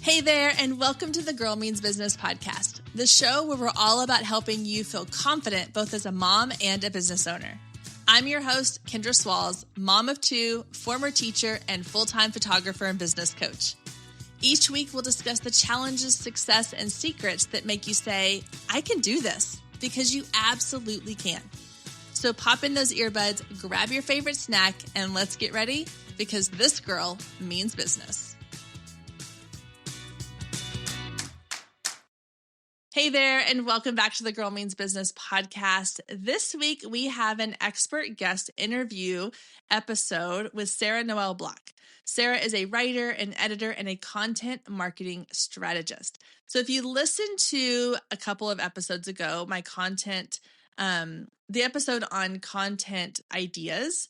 Hey there, and welcome to the Girl Means Business podcast, the show where we're all about helping you feel confident both as a mom and a business owner. I'm your host, Kendra Swalls, mom of two, former teacher, and full-time photographer and business coach. Each week, we'll discuss the challenges, success, and secrets that make you say, I can do this, because you absolutely can. So pop in those earbuds, grab your favorite snack, and let's get ready, because this girl means business. Hey there, and welcome back to the Girl Means Business podcast. This week, we have an expert guest interview episode with Sarah Noel Block. Sarah is a writer, an editor, and a content marketing strategist. So if you listened to a couple of episodes ago, the episode on content ideas,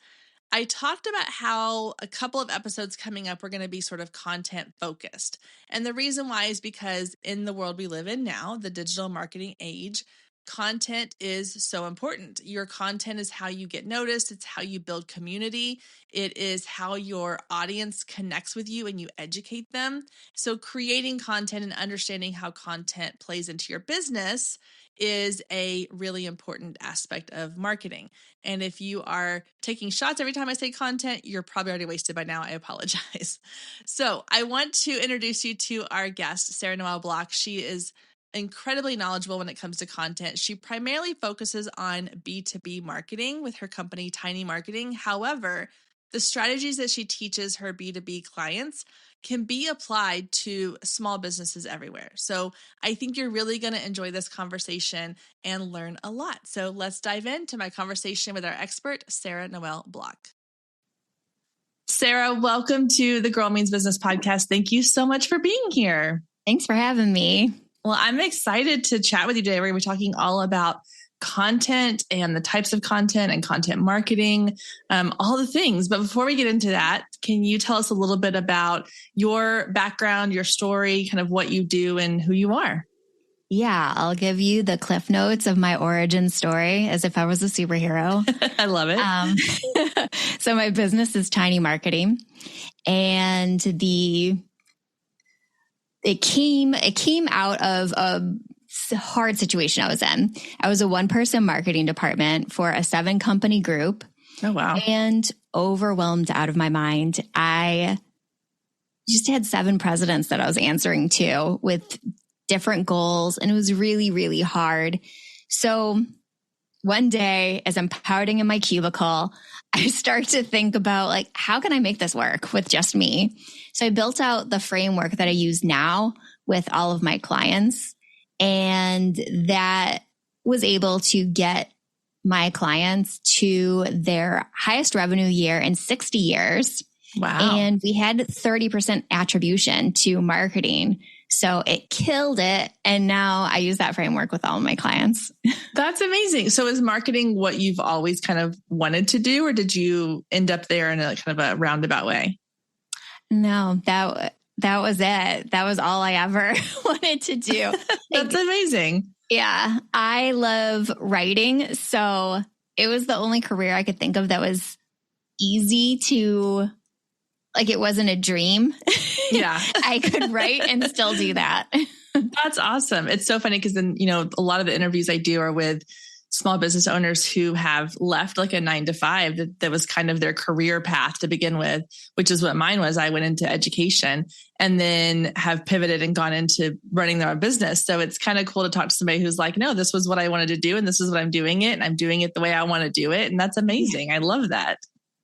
I talked about how a couple of episodes coming up are going to be sort of content focused. And the reason why is because in the world we live in now, the digital marketing age, content is so important. Your content is how you get noticed. It's how you build community. It is how your audience connects with you and you educate them. So creating content and understanding how content plays into your business is a really important aspect of marketing. And if you are taking shots every time I say content, you're probably already wasted by now. I apologize. So I want to introduce you to our guest, Sarah Noel Block. She is incredibly knowledgeable when it comes to content. She primarily focuses on B2B marketing with her company, Tiny Marketing. However, the strategies that she teaches her B2B clients can be applied to small businesses everywhere. So I think you're really going to enjoy this conversation and learn a lot. So let's dive into my conversation with our expert, Sarah Noel Block. Sarah, welcome to the Girl Means Business podcast. Thank you so much for being here. Thanks for having me. Well, I'm excited to chat with you today. We're going to be talking all about content and the types of content and content marketing, all the things. But before we get into that, can you tell us a little bit about your background, your story, kind of what you do and who you are? Yeah, I'll give you the cliff notes of my origin story as if I was a superhero. I love it. So my business is Tiny Marketing, and it came out of a hard situation I was in. I was a one-person marketing department for a 7-company group. Oh, wow. And overwhelmed out of my mind. I just had 7 presidents that I was answering to with different goals, and it was really, really hard. So one day, as I'm pouting in my cubicle, I start to think about, how can I make this work with just me? So I built out the framework that I use now with all of my clients. And that was able to get my clients to their highest revenue year in 60 years. Wow. And we had 30% attribution to marketing. So it killed it. And now I use that framework with all of my clients. That's amazing. So is marketing what you've always kind of wanted to do, or did you end up there in a kind of a roundabout way? No, that was it. That was all I ever wanted to do. That's amazing. Yeah. I love writing. So it was the only career I could think of that was easy to, it wasn't a dream. Yeah. I could write and still do that. That's awesome. It's so funny because then, a lot of the interviews I do are with small business owners who have left a 9-to-5 that was kind of their career path to begin with, which is what mine was. I went into education and then have pivoted and gone into running their own business. So it's kind of cool to talk to somebody who's like, no, this was what I wanted to do. And this is what I'm doing it. And I'm doing it the way I want to do it. And that's amazing. I love that.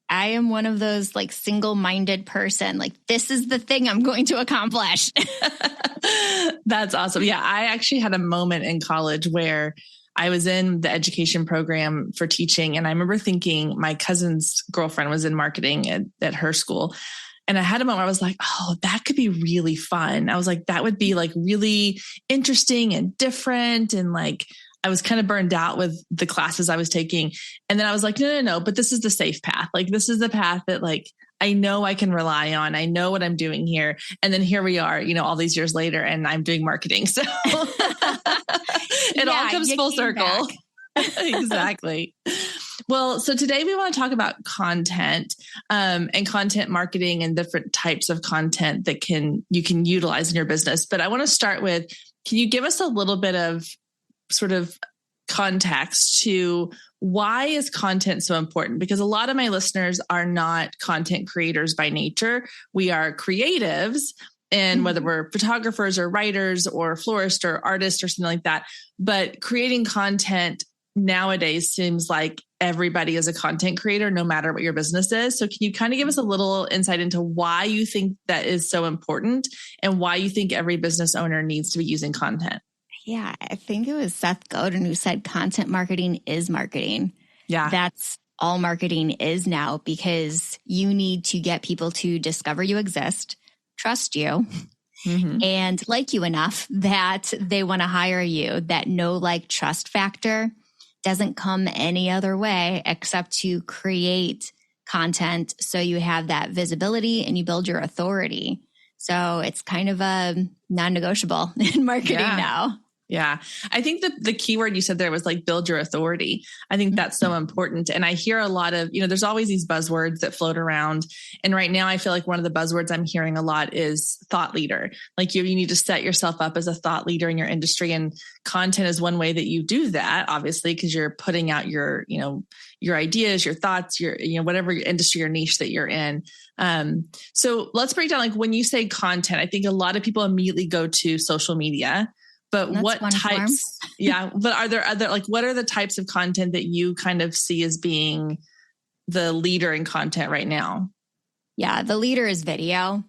I am one of those single-minded person. This is the thing I'm going to accomplish. That's awesome. Yeah. I actually had a moment in college where I was in the education program for teaching. And I remember thinking my cousin's girlfriend was in marketing at her school. And I had a moment where I was like, oh, that could be really fun. I was like, that would be really interesting and different. And I was kind of burned out with the classes I was taking. And then I was like, no, but this is the safe path. This is the path that I know I can rely on. I know what I'm doing here. And then here we are, all these years later, and I'm doing marketing. So it all comes full circle. Exactly. Well, so today we want to talk about content and content marketing and different types of content that you can utilize in your business. But I want to start with, can you give us a little bit of sort of context to why is content so important? Because a lot of my listeners are not content creators by nature. We are creatives. And whether we're photographers or writers or florists or artists or something like that, but creating content nowadays seems like everybody is a content creator, no matter what your business is. So can you kind of give us a little insight into why you think that is so important and why you think every business owner needs to be using content? Yeah, I think it was Seth Godin who said content marketing is marketing. Yeah. That's all marketing is now, because you need to get people to discover you exist, trust you, and like you enough that they want to hire you. That know, like, trust factor doesn't come any other way except to create content so you have that visibility and you build your authority. So it's kind of a non-negotiable in marketing now. Yeah. I think the key word you said there was like build your authority. I think that's so important. And I hear a lot of, there's always these buzzwords that float around. And right now I feel like one of the buzzwords I'm hearing a lot is thought leader. Like you need to set yourself up as a thought leader in your industry. And content is one way that you do that, obviously, because you're putting out your ideas, your thoughts, your, whatever industry or niche that you're in. So let's break down, like when you say content, I think a lot of people immediately go to social media. But what types? But are there other, like, what are the types of content that you kind of see as being the leader in content right now? Yeah, the leader is video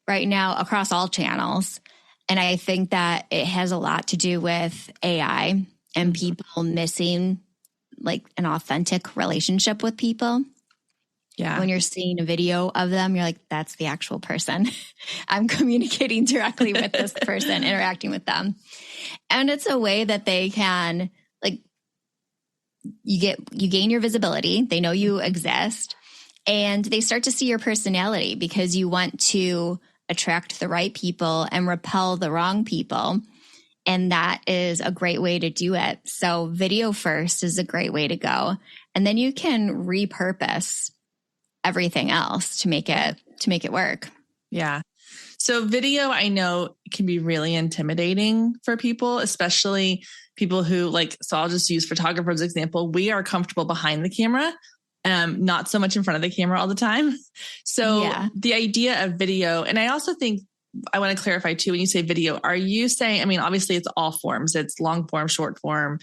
right now across all channels. And I think that it has a lot to do with AI and people missing like an authentic relationship with people. Yeah. When you're seeing a video of them, you're like, that's the actual person. I'm communicating directly with this person, interacting with them. And it's a way that they can, like, you gain your visibility. They know you exist, and they start to see your personality because you want to attract the right people and repel the wrong people. And that is a great way to do it. So video first is a great way to go. And then you can repurpose everything else to make it work. Yeah. So video, I know, can be really intimidating for people, especially people who so I'll just use photographers as an example. We are comfortable behind the camera, not so much in front of the camera all the time. So the idea of video, and I also think I want to clarify too, when you say video, are you saying, I mean, obviously it's all forms, it's long form, short form,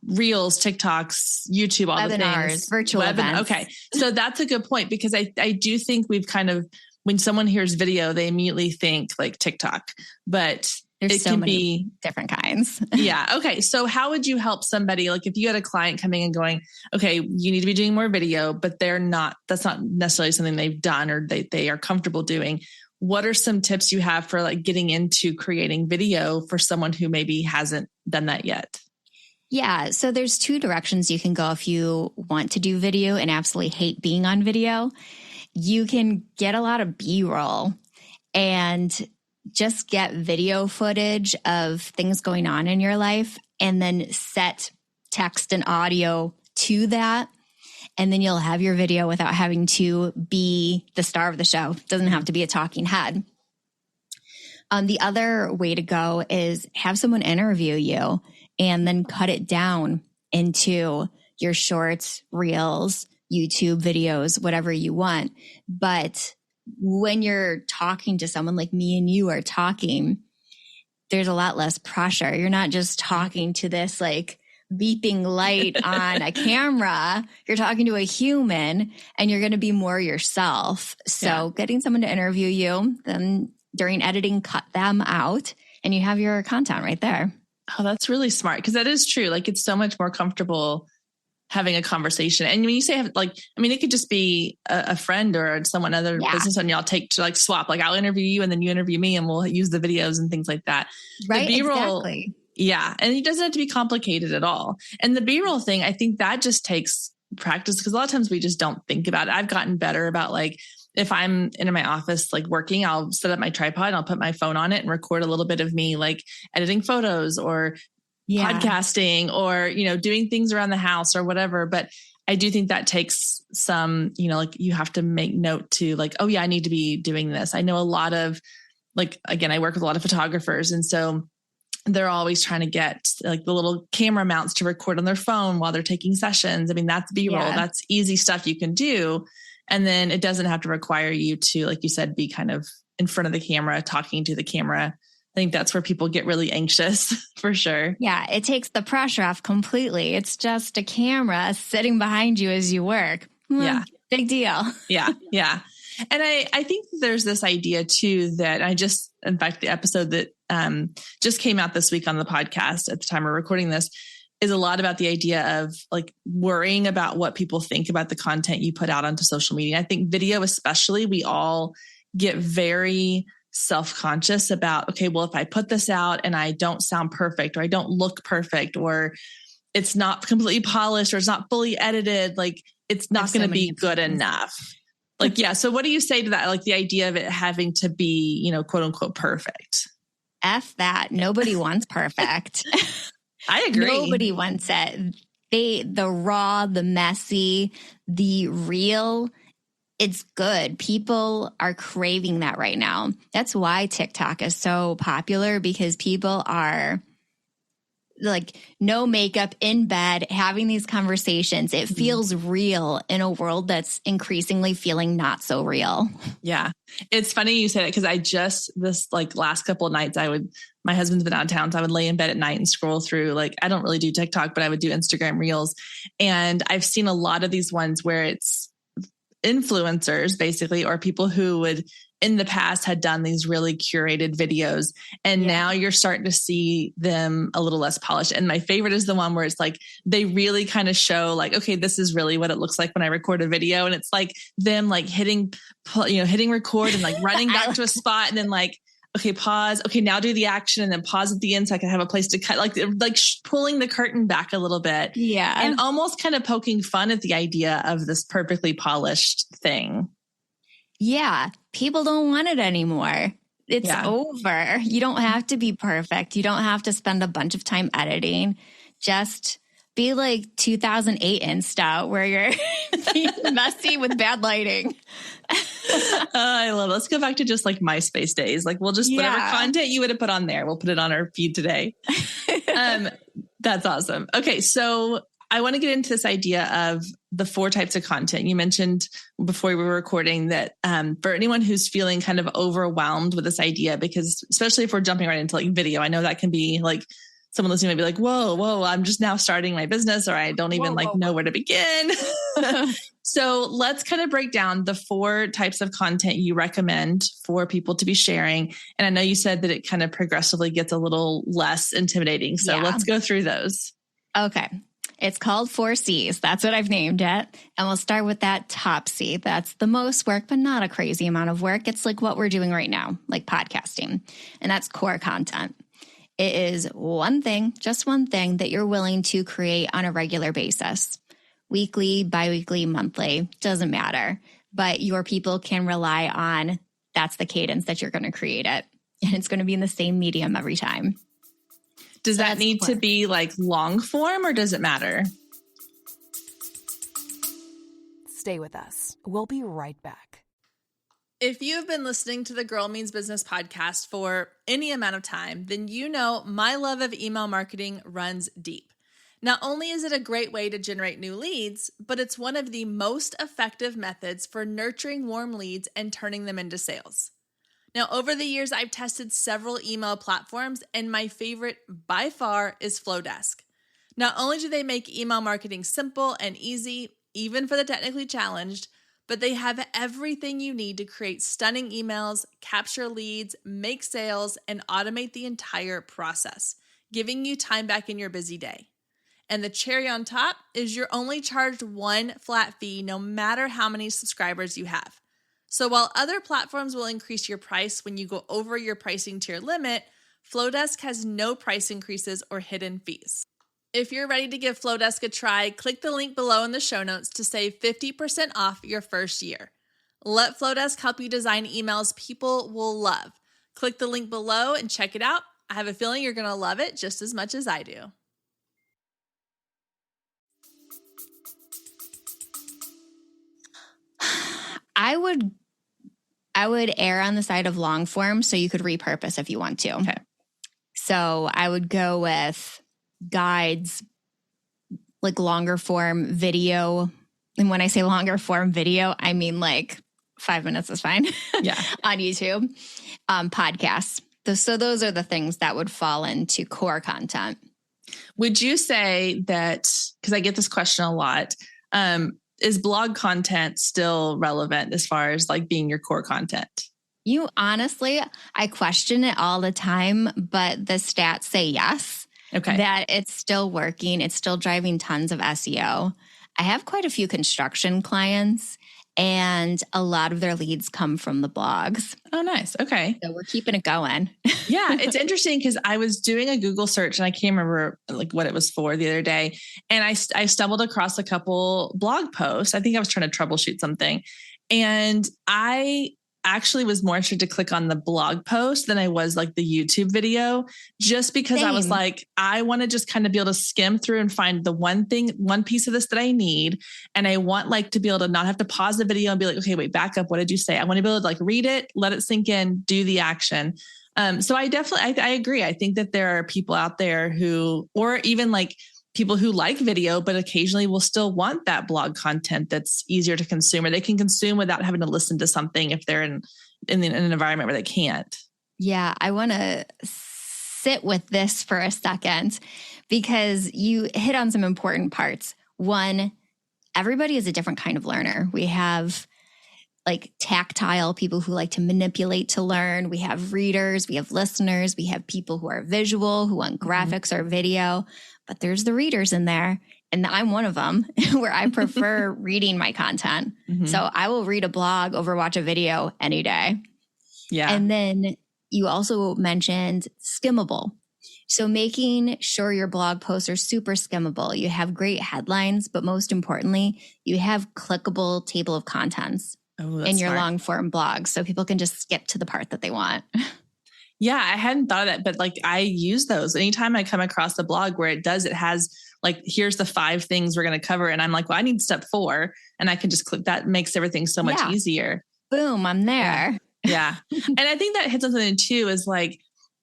Reels, TikToks, YouTube, all the things. Virtual events. Okay. So that's a good point, because I do think we've kind of, when someone hears video, they immediately think like TikTok, but there's so many different kinds. Yeah. Okay. So how would you help somebody, like if you had a client coming and going, okay, you need to be doing more video, but that's not necessarily something they've done or they are comfortable doing. What are some tips you have for like getting into creating video for someone who maybe hasn't done that yet? Yeah. So there's two directions you can go if you want to do video and absolutely hate being on video. You can get a lot of B-roll and just get video footage of things going on in your life and then set text and audio to that. And then you'll have your video without having to be the star of the show. It doesn't have to be a talking head. The other way to go is have someone interview you and then cut it down into your shorts, reels, YouTube videos, whatever you want. But when you're talking to someone like me and you are talking, there's a lot less pressure. You're not just talking to this like beeping light on a camera. You're talking to a human and you're going to be more yourself. So getting someone to interview you, then during editing, cut them out and you have your content right there. Oh, that's really smart. Because that is true. Like it's so much more comfortable having a conversation. And when you say, it could just be a friend or someone, other business owner, y'all take to like swap, like I'll interview you and then you interview me and we'll use the videos and things like that. Right. The B-roll, exactly. Yeah. And it doesn't have to be complicated at all. And the B-roll thing, I think that just takes practice because a lot of times we just don't think about it. I've gotten better about like, if I'm in my office, like working, I'll set up my tripod and I'll put my phone on it and record a little bit of me, like editing photos or Yeah. podcasting or, doing things around the house or whatever. But I do think that takes some, like you have to make note to like, oh yeah, I need to be doing this. I know a lot of like, again, I work with a lot of photographers. And so they're always trying to get like the little camera mounts to record on their phone while they're taking sessions. I mean, that's B-roll. Yeah. That's easy stuff you can do. And then it doesn't have to require you to, like you said, be kind of in front of the camera, talking to the camera. I think that's where people get really anxious for sure. Yeah. It takes the pressure off completely. It's just a camera sitting behind you as you work. Yeah. Big deal. Yeah. Yeah. And I think there's this idea too that in fact, the episode that just came out this week on the podcast at the time we're recording this is a lot about the idea of like worrying about what people think about the content you put out onto social media. I think video, especially, we all get very self-conscious about, okay, well, if I put this out and I don't sound perfect or I don't look perfect or it's not completely polished or it's not fully edited, like it's not going to be good enough. Like, yeah. So what do you say to that? Like the idea of it having to be, quote unquote, perfect. F that. Nobody wants perfect. I agree. Nobody wants it. The raw, the messy, the real, it's good. People are craving that right now. That's why TikTok is so popular, because people are like no makeup in bed, having these conversations. It feels real in a world that's increasingly feeling not so real. Yeah. It's funny you say that because this like last couple of nights my husband's been out of town. So I would lay in bed at night and scroll through, like, I don't really do TikTok, but I would do Instagram reels. And I've seen a lot of these ones where it's influencers basically, or people who would in the past had done these really curated videos. And now you're starting to see them a little less polished. And my favorite is the one where it's like, they really kind of show like, okay, this is really what it looks like when I record a video. And it's like them like hitting record and like running back to a spot and then like, okay, pause. Okay, now do the action and then pause at the end so I can have a place to cut. Like pulling the curtain back a little bit. Yeah. And almost kind of poking fun at the idea of this perfectly polished thing. Yeah. People don't want it anymore. It's over. You don't have to be perfect. You don't have to spend a bunch of time editing. Just be like 2008 Insta where you're messy with bad lighting. I love it. Let's go back to just like MySpace days. Like we'll just, whatever content you would have put on there, we'll put it on our feed today. That's awesome. Okay. So I want to get into this idea of the 4 types of content. You mentioned before we were recording that for anyone who's feeling kind of overwhelmed with this idea, because especially if we're jumping right into like video, I know that can be like someone listening might be like, whoa, I'm just now starting my business, or I don't even know where to begin. So let's kind of break down the 4 types of content you recommend for people to be sharing. And I know you said that it kind of progressively gets a little less intimidating. So let's go through those. Okay. It's called 4 C's. That's what I've named it. And we'll start with that top C. That's the most work, but not a crazy amount of work. It's like what we're doing right now, like podcasting. And that's core content. It is one thing, just one thing that you're willing to create on a regular basis. Weekly, biweekly, monthly, doesn't matter. But your people can rely on that's the cadence that you're going to create it. And it's going to be in the same medium every time. Does that need to be like long form or does it matter? Stay with us. We'll be right back. If you have been listening to the Girl Means Business podcast for any amount of time, then you know my love of email marketing runs deep. Not only is it a great way to generate new leads, but it's one of the most effective methods for nurturing warm leads and turning them into sales. Now, over the years, I've tested several email platforms, and my favorite by far is Flowdesk. Not only do they make email marketing simple and easy, even for the technically challenged, but they have everything you need to create stunning emails, capture leads, make sales, and automate the entire process, giving you time back in your busy day. And the cherry on top is you're only charged one flat fee no matter how many subscribers you have. So while other platforms will increase your price when you go over your pricing tier limit, Flowdesk has no price increases or hidden fees. If you're ready to give Flowdesk a try, click the link below in the show notes to save 50% off your first year. Let Flowdesk help you design emails people will love. Click the link below and check it out. I have a feeling you're going to love it just as much as I do. I would err on the side of long form so you could repurpose if you want to. Okay. So I would go with guides, like longer form video. And when I say longer form video, I mean like 5 minutes is fine. Yeah. On YouTube. Podcasts. So those are the things that would fall into core content. Would you say that, because I get this question a lot, is blog content still relevant as far as like being your core content? You honestly, I question it all the time, but the stats say yes. Okay. That it's still working. It's still driving tons of SEO. I have quite a few construction clients, and a lot of their leads come from the blogs. Oh, nice. Okay. So we're keeping it going. Yeah. It's interesting because I was doing a Google search and I can't remember like what it was for the other day. And I stumbled across a couple blog posts. I think I was trying to troubleshoot something. And I actually was more interested to click on the blog post than I was like the YouTube video, just because I was like, I want to just kind of be able to skim through and find the one piece of this that I need. And I want like to be able to not have to pause the video and be like, okay, wait, back up. What did you say? I want to be able to like read it, let it sink in, do the action. So I definitely, I agree. I think that there are people out there who, or even like people who like video, but occasionally will still want that blog content that's easier to consume, or they can consume without having to listen to something if they're in an environment where they can't. Yeah, I want to sit with this for a second because you hit on some important parts. One, everybody is a different kind of learner. We have like tactile people who like to manipulate to learn. We have readers, we have listeners, we have people who are visual, who want graphics or video. But there's the readers in there. And I'm one of them where I prefer reading my content. Mm-hmm. So I will read a blog over watch a video any day. Yeah. And then you also mentioned skimmable. So making sure your blog posts are super skimmable. You have great headlines, but most importantly, you have clickable table of contents in your long form blog. So people can just skip to the part that they want. Yeah, I hadn't thought of that, but like I use those anytime I come across a blog where it has like, here's the 5 things we're going to cover. And I'm like, well, I need step 4, and I can just click that. Makes everything so much easier. Boom, I'm there. Yeah. And I think that hits on something too, is like,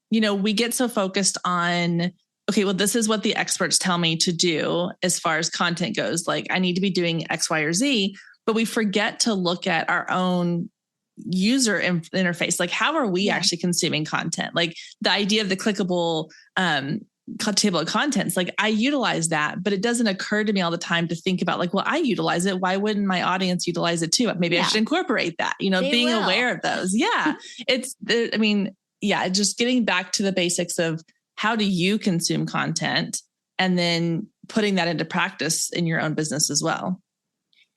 we get so focused on, okay, well, this is what the experts tell me to do as far as content goes. Like I need to be doing X, Y, or Z, but we forget to look at our own user interface. Like how are we actually consuming content? Like the idea of the clickable table of contents, like I utilize that, but it doesn't occur to me all the time to think about like, well, I utilize it. Why wouldn't my audience utilize it too? Maybe I should incorporate that, being aware of those. Yeah. Just getting back to the basics of how do you consume content and then putting that into practice in your own business as well.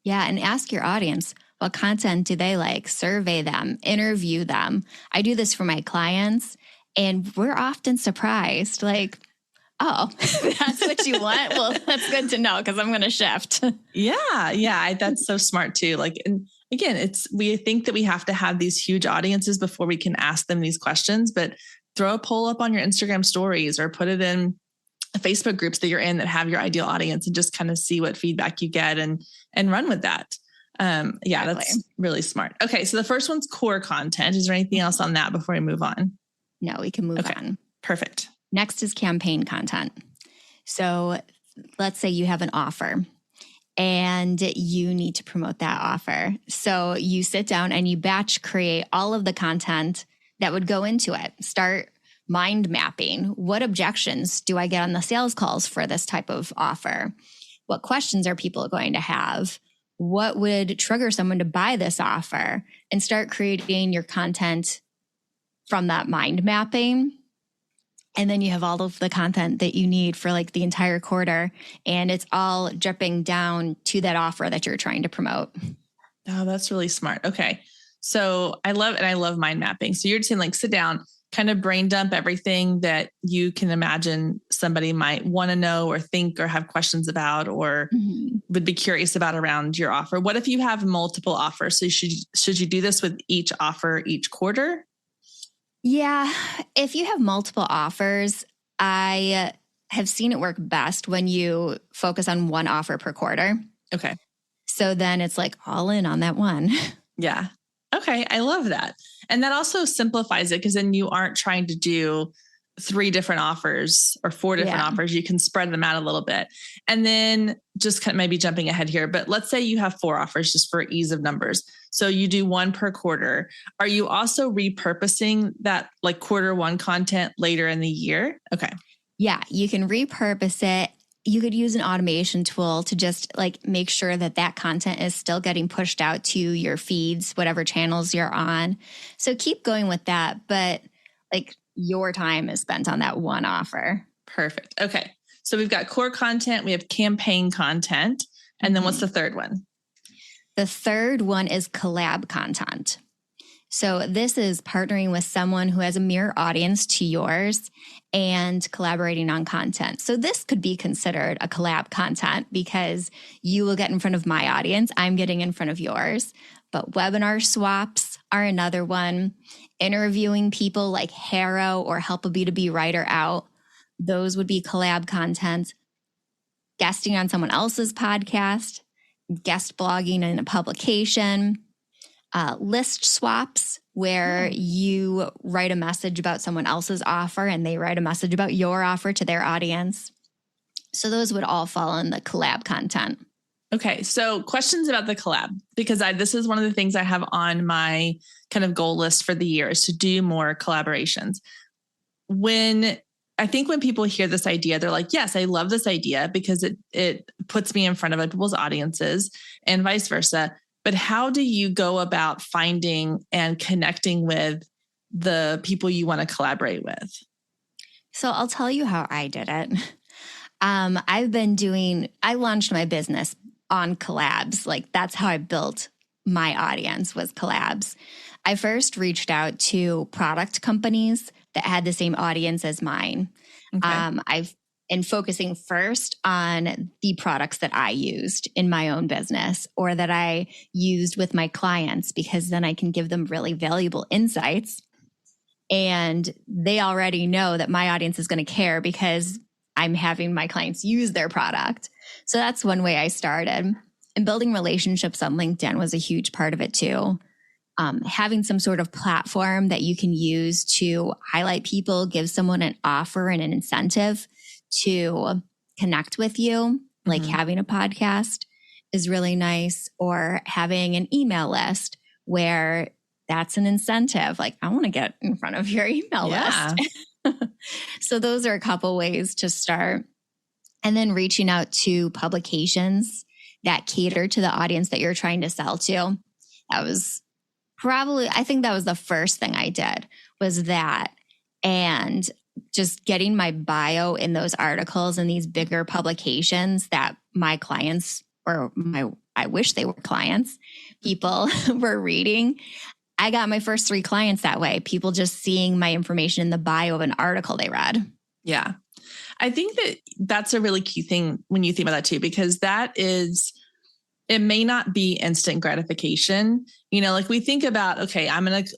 Yeah. And ask your audience, what content do they like? Survey them, interview them. I do this for my clients, and we're often surprised. Like, oh, that's what you want? Well, that's good to know because I'm going to shift. Yeah. That's so smart too. Like, and again, we think that we have to have these huge audiences before we can ask them these questions, but throw a poll up on your Instagram stories or put it in Facebook groups that you're in that have your ideal audience and just kind of see what feedback you get and run with that. Exactly. That's really smart. Okay. So the first one's core content. Is there anything else on that before we move on? No, we can move on. Perfect. Next is campaign content. So let's say you have an offer and you need to promote that offer. So you sit down and you batch create all of the content that would go into it. Start mind mapping. What objections do I get on the sales calls for this type of offer? What questions are people going to have? What would trigger someone to buy this offer? And start creating your content from that mind mapping. And then you have all of the content that you need for like the entire quarter. And it's all dripping down to that offer that you're trying to promote. Oh, that's really smart. Okay. So I love mind mapping. So you're just saying like, sit down, kind of brain dump everything that you can imagine somebody might want to know or think or have questions about or would be curious about around your offer. What if you have multiple offers? So should you do this with each offer each quarter? Yeah. If you have multiple offers, I have seen it work best when you focus on one offer per quarter. Okay. So then it's like all in on that one. Yeah. Okay. I love that. And that also simplifies it because then you aren't trying to do 3 different offers or 4 different Yeah. offers. You can spread them out a little bit. And then just kind of maybe jumping ahead here, but let's say you have 4 offers just for ease of numbers. So you do 1 per quarter. Are you also repurposing that like quarter 1 content later in the year? Okay. Yeah. You can repurpose it. You could use an automation tool to just like make sure that that content is still getting pushed out to your feeds, whatever channels you're on. So keep going with that. But like your time is spent on that one offer. Perfect. Okay. So we've got core content, we have campaign content. And then what's the third one? The third one is collab content. So this is partnering with someone who has a mirror audience to yours and collaborating on content. So this could be considered a collab content because you will get in front of my audience. I'm getting in front of yours. But webinar swaps are another one. Interviewing people like Harrow or Help a B2B Writer Out. Those would be collab content. Guesting on someone else's podcast. Guest blogging in a publication. List swaps, where you write a message about someone else's offer and they write a message about your offer to their audience. So those would all fall in the collab content. Okay. So questions about the collab, because this is one of the things I have on my kind of goal list for the year is to do more collaborations. I think when people hear this idea, they're like, yes, I love this idea because it puts me in front of people's audiences and vice versa. But how do you go about finding and connecting with the people you want to collaborate with? So I'll tell you how I did it. I launched my business on collabs. Like that's how I built my audience, was collabs. I first reached out to product companies that had the same audience as mine. Okay. And focusing first on the products that I used in my own business or that I used with my clients, because then I can give them really valuable insights. And they already know that my audience is going to care because I'm having my clients use their product. So that's one way I started. And building relationships on LinkedIn was a huge part of it too. Having some sort of platform that you can use to highlight people, give someone an offer and an incentive to connect with you, like having a podcast is really nice, or having an email list where that's an incentive. Like, I want to get in front of your email list. So those are a couple ways to start. And then reaching out to publications that cater to the audience that you're trying to sell to. I think that was the first thing I did, was that. And just getting my bio in those articles and these bigger publications that my clients, I wish they were clients, people were reading. I got my first 3 clients that way. People just seeing my information in the bio of an article they read. Yeah. I think that's a really key thing when you think about that too, because it may not be instant gratification. Like we think about, okay,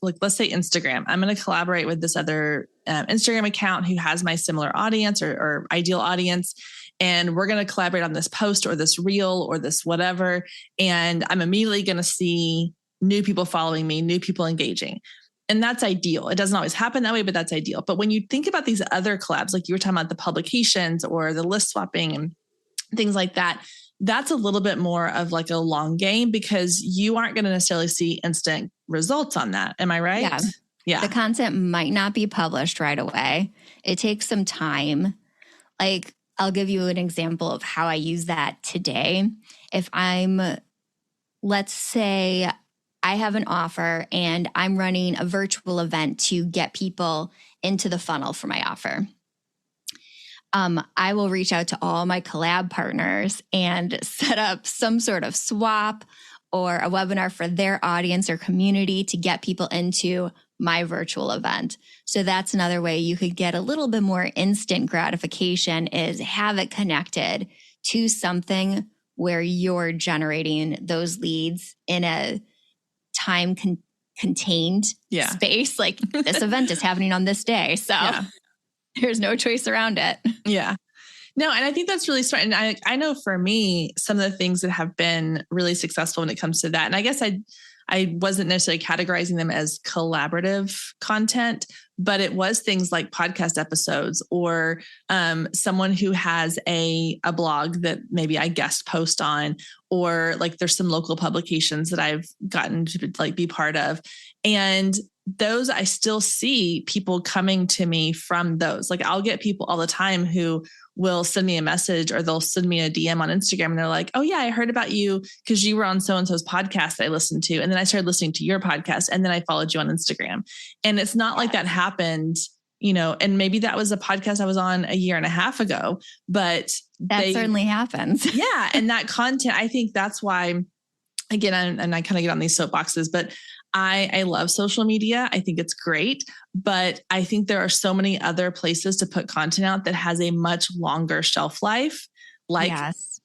let's say Instagram, I'm going to collaborate with this other Instagram account who has my similar audience or ideal audience. And we're going to collaborate on this post or this reel or this whatever. And I'm immediately going to see new people following me, new people engaging. And that's ideal. It doesn't always happen that way, but that's ideal. But when you think about these other collabs, like you were talking about the publications or the list swapping and things like that, that's a little bit more of like a long game because you aren't going to necessarily see instant results on that. Am I right? Yeah. The content might not be published right away. It takes some time. Like, I'll give you an example of how I use that today. Let's say I have an offer and I'm running a virtual event to get people into the funnel for my offer. I will reach out to all my collab partners and set up some sort of swap or a webinar for their audience or community to get people into my virtual event. So that's another way you could get a little bit more instant gratification, is have it connected to something where you're generating those leads in a contained space. Like this event is happening on this day. So there's no choice around it. Yeah. No, and I think that's really smart. And I know for me, some of the things that have been really successful when it comes to that, and I guess I wasn't necessarily categorizing them as collaborative content, but it was things like podcast episodes or someone who has a blog that maybe I guest post on, or like there's some local publications that I've gotten to like be part of. And those I still see people coming to me from those. Like I'll get people all the time who will send me a message or they'll send me a DM on Instagram and they're like, oh yeah, I heard about you because you were on so-and-so's podcast that I listened to. And then I started listening to your podcast and then I followed you on Instagram. And it's not like that happened, you know, and maybe that was a podcast I was on a year and a half ago, but that certainly happens. Yeah. And that content, I think that's why, again, and I kind of get on these soapboxes, but I love social media. I think it's great, but I think there are so many other places to put content out that has a much longer shelf life, like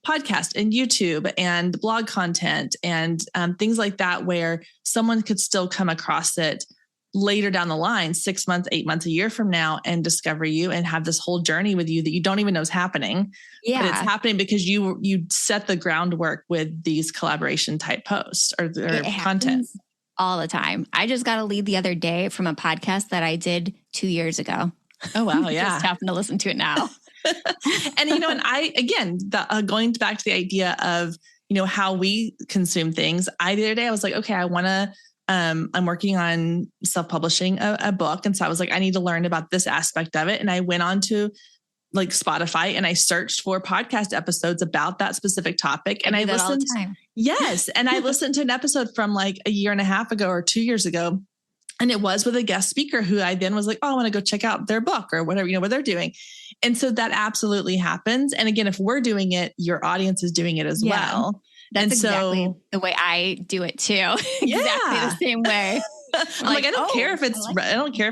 podcast and YouTube and blog content and things like that, where someone could still come across it later down the line, 6 months, 8 months, a year from now, and discover you and have this whole journey with you that you don't even know is happening. Yeah. But it's happening because you set the groundwork with these collaboration type posts or content. All the time. I just got a lead the other day from a podcast that I did 2 years ago. Oh, wow. Yeah. Just happen to listen to it now. And, you know, and going back to the idea of, you know, how we consume things. The other day I was like, okay, I'm working on self-publishing a book. And so I was like, I need to learn about this aspect of it. And I went on to like Spotify and I searched for podcast episodes about that specific topic. And I listened all the time. Yes. And I listened to an episode from like a year and a half ago or 2 years ago. And it was with a guest speaker who I then was like, oh, I want to go check out their book or whatever, you know, what they're doing. And so that absolutely happens. And again, if we're doing it, your audience is doing it as well. That's exactly the way I do it too. Exactly the same way. I'm like, I don't care if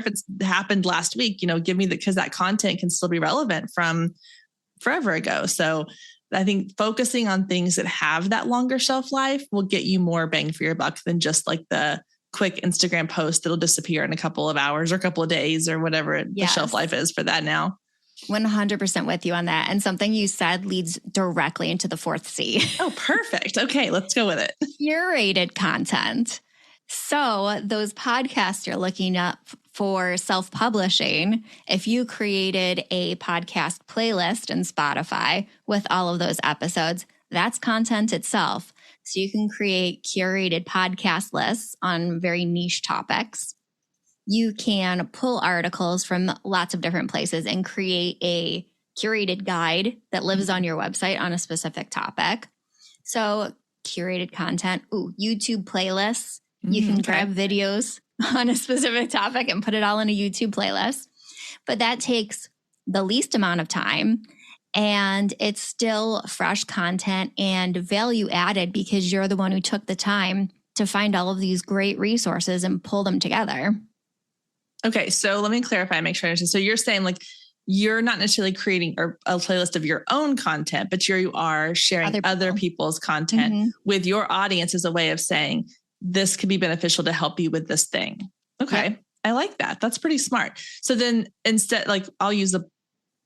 it's happened last week, you know, give me because that content can still be relevant from forever ago. So I think focusing on things that have that longer shelf life will get you more bang for your buck than just like the quick Instagram post that'll disappear in a couple of hours or a couple of days or whatever the shelf life is for that now. 100% with you on that. And something you said leads directly into the fourth C. Oh, perfect. Okay, let's go with it. Curated content. So those podcasts you're looking up for self-publishing, if you created a podcast playlist in Spotify with all of those episodes, that's content itself. So you can create curated podcast lists on very niche topics. You can pull articles from lots of different places and create a curated guide that lives on your website on a specific topic. So curated content, YouTube playlists. You can grab videos on a specific topic and put it all in a YouTube playlist. But that takes the least amount of time and it's still fresh content and value added because you're the one who took the time to find all of these great resources and pull them together. Okay, so let me clarify, make sure I understand. So you're saying like you're not necessarily creating a playlist of your own content, but you are sharing other people's content with your audience as a way of saying, this could be beneficial to help you with this thing. Okay. Yep. I like that. That's pretty smart. So then instead, like I'll use the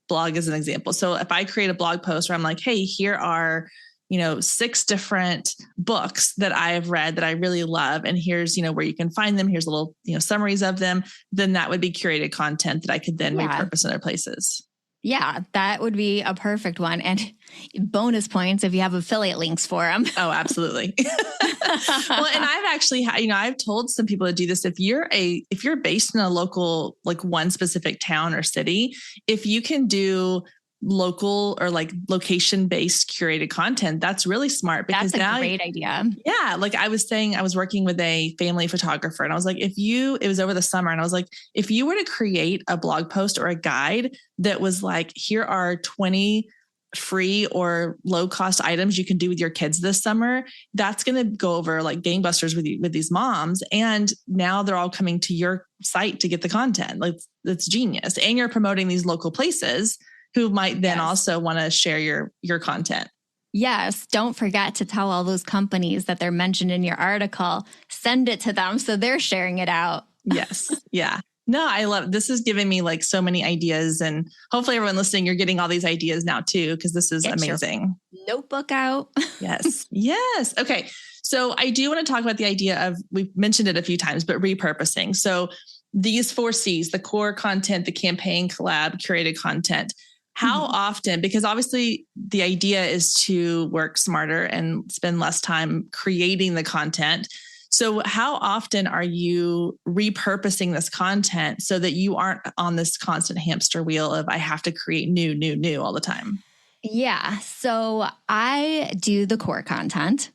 blog as an example. So if I create a blog post where I'm like, hey, here are, 6 different books that I have read that I really love. And here's, where you can find them. Here's little, summaries of them. Then that would be curated content that I could then repurpose in other places. Yeah, that would be a perfect one. And bonus points if you have affiliate links for them. Oh, absolutely. Well, and I've actually, I've told some people to do this. If you're based in a local, like one specific town or city, if you can do local or like location-based curated content, that's really smart because that's a great idea. Yeah. Like I was saying, I was working with a family photographer and I was like, it was over the summer and I was like, if you were to create a blog post or a guide that was like, here are 20 free or low cost items you can do with your kids this summer, that's going to go over like gangbusters with these moms. And now they're all coming to your site to get the content. Like that's genius. And you're promoting these local places who might then also want to share your content. Yes. Don't forget to tell all those companies that they're mentioned in your article. Send it to them so they're sharing it out. Yes. Yeah. No, I love this. Is giving me like so many ideas, and hopefully everyone listening, you're getting all these ideas now too, because this is amazing. Notebook out. Yes. Yes. Okay. So I do want to talk about the idea of, we've mentioned it a few times, but repurposing. So these 4 C's, the core content, the campaign, collab, curated content. How often, because obviously the idea is to work smarter and spend less time creating the content. So how often are you repurposing this content so that you aren't on this constant hamster wheel of, I have to create new all the time? Yeah. So I do the core content.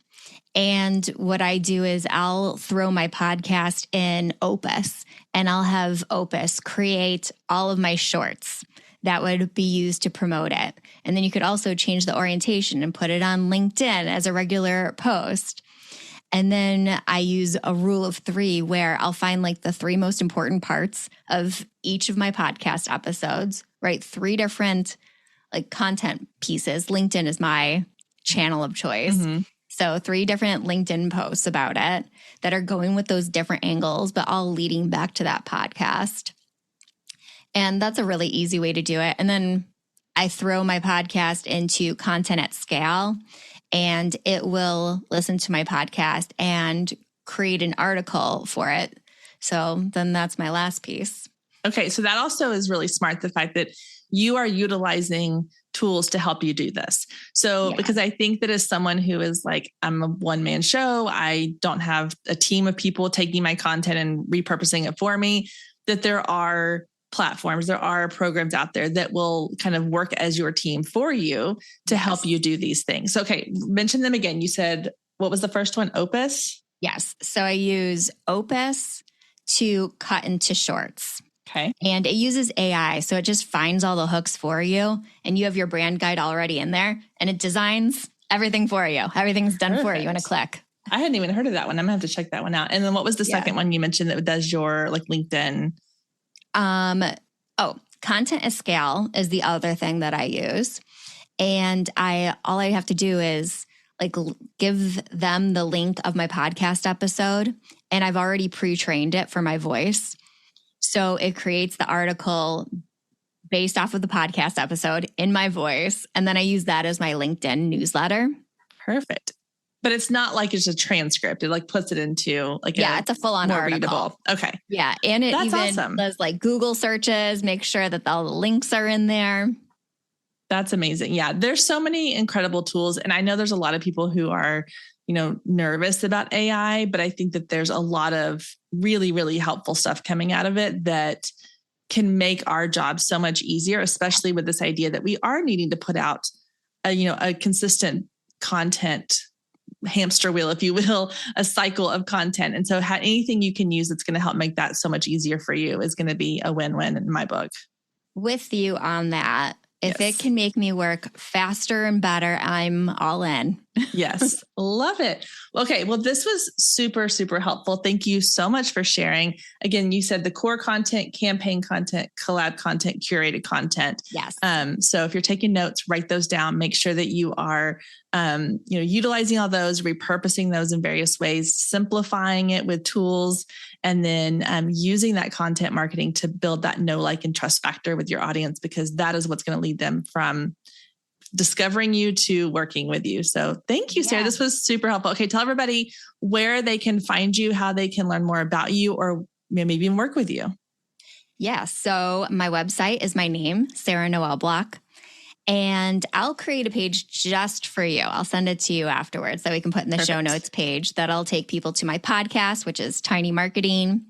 And what I do is I'll throw my podcast in Opus, and I'll have Opus create all of my shorts that would be used to promote it. And then you could also change the orientation and put it on LinkedIn as a regular post. And then I use a rule of 3 where I'll find like the 3 most important parts of each of my podcast episodes, right? 3 different like content pieces. LinkedIn is my channel of choice. So 3 different LinkedIn posts about it that are going with those different angles, but all leading back to that podcast. And that's a really easy way to do it. And then I throw my podcast into Content at Scale, and it will listen to my podcast and create an article for it. So then that's my last piece. Okay. So that also is really smart. The fact that you are utilizing tools to help you do this. So, because I think that as someone who is like, I'm a one-man show, I don't have a team of people taking my content and repurposing it for me, that there are platforms, there are programs out there that will kind of work as your team for you to help you do these things. Okay. Mention them again. You said, what was the first one? Opus? Yes. So I use Opus to cut into shorts. Okay. And it uses AI. So it just finds all the hooks for you, and you have your brand guide already in there, and it designs everything for you. Everything's done for you in a click. I hadn't even heard of that one. I'm gonna have to check that one out. And then what was the second one you mentioned that does your like LinkedIn? Content at Scale is the other thing that I use. And all I have to do is like give them the link of my podcast episode, and I've already pre-trained it for my voice. So it creates the article based off of the podcast episode in my voice. And then I use that as my LinkedIn newsletter. Perfect. But it's not like it's a transcript. It like puts it into like it's a full-on article. Readable. Okay. Yeah. And it does like Google searches, make sure that all the links are in there. That's amazing. Yeah. There's so many incredible tools. And I know there's a lot of people who are, nervous about AI, but I think that there's a lot of really, really helpful stuff coming out of it that can make our job so much easier, especially with this idea that we are needing to put out a consistent content hamster wheel, if you will, a cycle of content. And so anything you can use that's going to help make that so much easier for you is going to be a win-win in my book. With you on that. If it can make me work faster and better, I'm all in. Yes. Love it. Okay. Well, this was super, super helpful. Thank you so much for sharing. Again, you said the core content, campaign content, collab content, curated content. Yes. So if you're taking notes, write those down, make sure that you are, utilizing all those, repurposing those in various ways, simplifying it with tools, and then using that content marketing to build that know, like, and trust factor with your audience, because that is what's going to lead them from discovering you to working with you. So thank you, Sarah. This was super helpful. Okay. Tell everybody where they can find you, how they can learn more about you, or maybe even work with you. Yeah. So my website is my name, Sarah Noel Block. And I'll create a page just for you. I'll send it to you afterwards so we can put in the show notes page. That'll take people to my podcast, which is Tiny Marketing,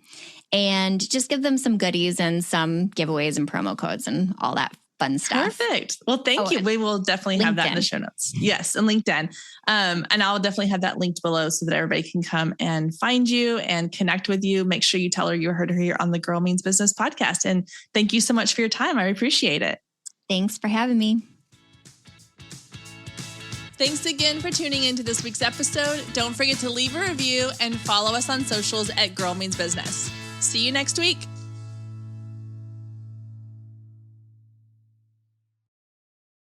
and just give them some goodies and some giveaways and promo codes and all that fun stuff. Perfect. Well, thank you. We will definitely have that in the show notes. Yes. And LinkedIn. And I'll definitely have that linked below so that everybody can come and find you and connect with you. Make sure you tell her you heard her here on the Girl Means Business podcast. And thank you so much for your time. I appreciate it. Thanks for having me. Thanks again for tuning into this week's episode. Don't forget to leave a review and follow us on socials at Girl Means Business. See you next week.